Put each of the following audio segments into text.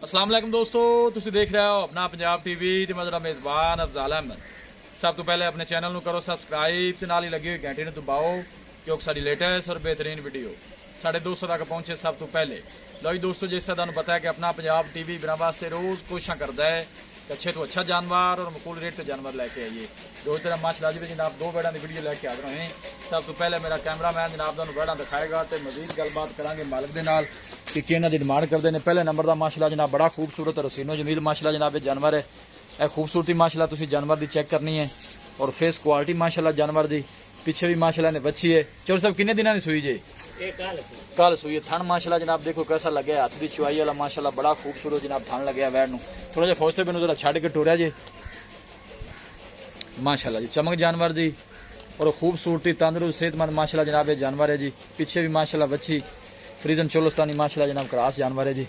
अस्सलाम वालेकुम दोस्तों, तुसी देख रहे हो अपना पंजाब टीवी ते मैं तेरा मेज़बान अफजाल अहमद। सब तो पहले अपने चैनल नूं करो सब्सक्राइब ते नाल ही लगी हुई घंटी नूं दबाओ क्योंकि साडी लेटेस्ट और बेहतरीन वीडियो साढ़े 200 तक पहुंचे सब तो पहले। लो जी दोस्तों, जिस तरह तुहानूं पता है कि अपना पंजाब टीवी बिना वास्ते रोज़ कोशिशां करता है कि अच्छे तो अच्छा जानवर और मकूल रेट से जानवर लैके आइए। रोज़ तरह माशाअल्लाह जी जनाब दो बैड़ा की वीडियो लैके हाजिर होए। सब तो पहले मेरा कैमरामैन जनाब तुहानूं बैड़ा दिखाएगा तो मजीद गलबात करांगे मालिक दे नाल कि इन्हां दी डिमांड करते हैं। पहले नंबर का माशाअल्लाह जनाब बड़ा खूबसूरत रसीनो जमील माशाअल्लाह जनाब जानवर है। यह खूबसूरती माशाअल्लाह तुसीं जानवर की चेक करनी है और फेस क्वालिटी माशाअल्लाह जानवर की पीछे भी माशाअल्लाह ने बच्ची है। चोर साहब किन्ने दिनों की सुई जे? कल सुई है। थन माशाअल्लाह जनाब देखो कैसा लगे, हाथ की चुआई वाला माशाअल्लाह बड़ा खूबसूरत जनाब थन लगे वैड़ नूं। थोड़ा जिहा फौसे मैनूं जरा छड्ड के टोरिया जे माशाअल्लाह जी। चमक जानवर जी और खूबसूरती तंदुरुस्त सेहतमंद माशाअल्लाह जनाब ये जानवर है जी। पीछे भी माशाअल्लाह बच्ची फ्रीजन चोलोस्तानी माशाअल्लाह जनाब क्रास जानवर है जी।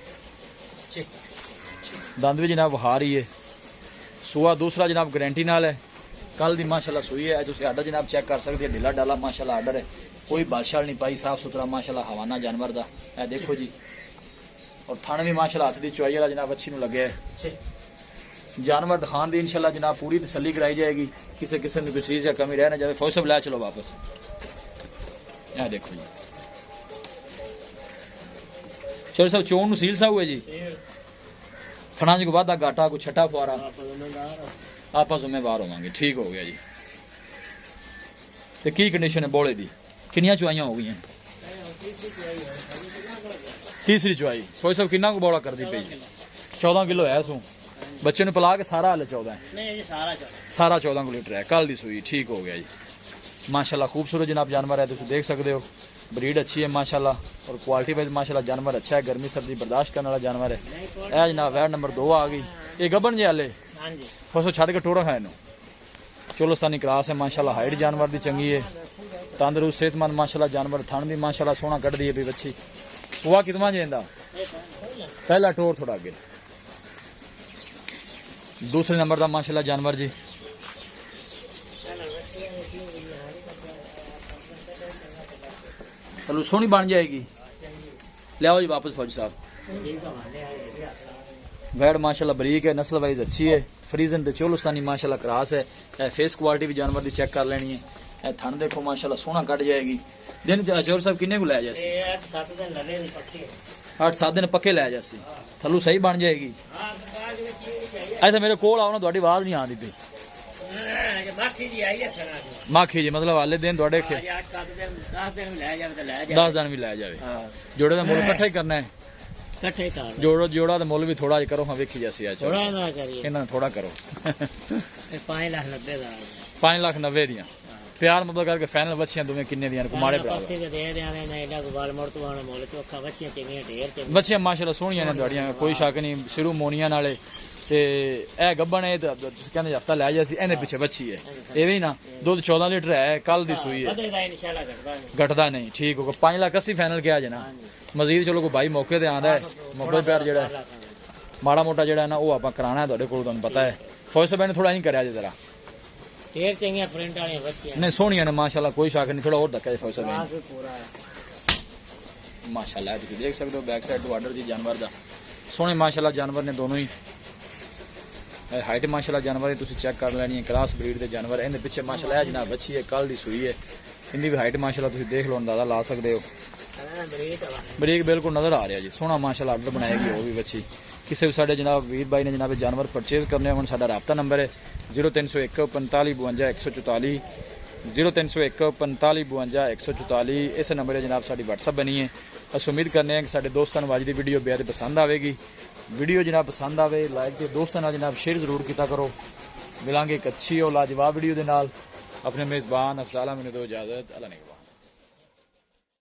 दंद भी जनाब हार ही है। सुआ दूसरा जनाब गारंटी नाल है। कल दी माशाअल्लाह सुई है। तुसीं आर्डर जनाब चेक कर सकते हैं, ढीला डाला माशाअल्लाह आर्डर है, कोई बादशाह नहीं पाई, साफ सुथरा माशाअल्लाह हवाना जानवर दा है। देखो जी और थाने भी माशाअल्लाह हाथ दी चुआई वाला जनाब अच्छी नूं लगे है। जानवर दिखान दी इंशाअल्लाह जनाब पूरी तसल्ली कराई जाएगी, किसी किस्म की कोई चीज़ या कमी रह ना जाए। फौसब लै चलो वापस। यह देखो जी चलो सब चोन सील सा हुए जी। थना जी को वादा घाटा को छठा फुआरा आप जिम्मेवार होवांगे। ठीक हो गया जी। तो की कंडीशन है बोले दी? किनिया चुआइयां हो गई? तीसरी चुआई। फौज साहब किन्ना को बोला कर दी पई? 14 किलो है सू। बच्चे ने पिला के सारा हाल 14 है? सारा 14 लीटर है। कल दी सुई। ठीक हो गया जी माशाअल्लाह। खूबसूरत जनाब जानवर है, तुम देख सकते हो। ब्रीड अच्छी है माशाअल्लाह और क्वालिटी वाइज माशाअल्लाह जानवर अच्छा है। गर्मी सर्दी बर्दाश्त करने वाला जानवर है। यह जनाब वैड नंबर 2 आ गई। ये गबन जे हाले फसो छड़ के टोरा खाए चोलोस्तानी क्रास है माशाअल्लाह। हाइट जानवर की चंगी है, तंदुरुस्त सेहतमंद माशाअल्लाह जानवर। थन भी माशाअल्लाह सोहना कट दी है बच्ची। सुआ कितना जेंदा? पहला टोर थोड़ा अगे। दूसरे नंबर का माशाअल्लाह जानवर जी। चलो सोहनी बन जाएगी। ले आओ जी वापस फौज साहब। वैड माशाअल्लाह बरीक है, नस्ल वाइज अच्छी है। फ्रीजन ते चोलोस्तानी माशाअल्लाह क्रास है। फेस क्वालिटी भी जानवर की चेक कर लेनी है। थन देखो माशाअल्लाह सोहना कट जाएगी। दिन चोर साहब किन्ने को लै जासी? 8-7 दिन पक्के लै जासी। थलू सही बन जाएगी। ऐसा मेरे कोल आओ ना, थोड़ी आवाज नहीं आती पई। माखी जी मतलब हाले दिन थोड़े 10 दिन भी लै जाए। जोड़े का मुल कट्ठा ही करना है। जोड़ा तो मुल भी थोड़ा करो। हाँ वेखी जैसी थोड़ा करो। 5,90,000 दियां प्यार मतलब करके फाइनल बच्चियां तुम्हें किन्ने दियां कुमारे बच्चियां माशाअल्लाह सोहनियां ने तुहाड़ियां, कोई शक नहीं। शुरू मोनिया नाले ते ए गब्बन है कहते हफ्ता लै जासी। इहदे पिछे बच्ची है। एवं ना दुध 14 लीटर है। कल दी सुई है, घटदा नहीं। ठीक होगा। 5,80,000 फाइनल किया जे ना। मजीद चलो कोई भाई मौके ते आंदा है, मौके प्यार जेड़ा माड़ा मोटा जेड़ा है ना वो आपां कराना है। तुहाडे कोल तुहानूं पता है। फौज साहब ने थोड़ा ही करया जे जरा नहीं सोहनियां ने माशाअल्लाह, कोई शक नहीं। थोड़ा और धक्का फौज साहब माशाअल्लाह तुसीं देख सकते हो। बैक साइड टू आर्डर जी जानवर दा सोहने माशाअल्लाह जानवर ने दोनों ही। हाइट माशाअल्लाह जानवर तुसीं चेक कर लेनी है। क्रास ब्रीड के जानवर। इहदे पिछे माशाअल्लाह जनाब बच्ची है, कल दी सुई है। इनकी भी हाइट माशाअल्लाह तुसीं देख लो, अंदाजा ला सकते हो। बरीक बिल्कुल नजर आ रहा जी। सोहना माशाअल्लाह आर्डर बनाएगी वो भी बच्ची। किसी भी साढ़े जनाब वीर भाई ने जनाब जानवर परचेज करने हो, साडा राबता नंबर है 0301 45 52 144 0301 45 52 144। इस नंबर है जनाब साड़ी व्हाट्सअप बनी है। अस उम्मीद करने हैं कि साढ़े दोस्तों को अज की वीडियो बेहद पसंद आएगी। वीडियो जनाब पसंद आए लाइक के दोस्तों जनाब शेयर जरूर किया करो। मिलांगे एक अच्छी और लाजवाब वीडियो के नाल। अपने मेज़बान अफजाल अहमद दो इजाजत। अल्लाह ने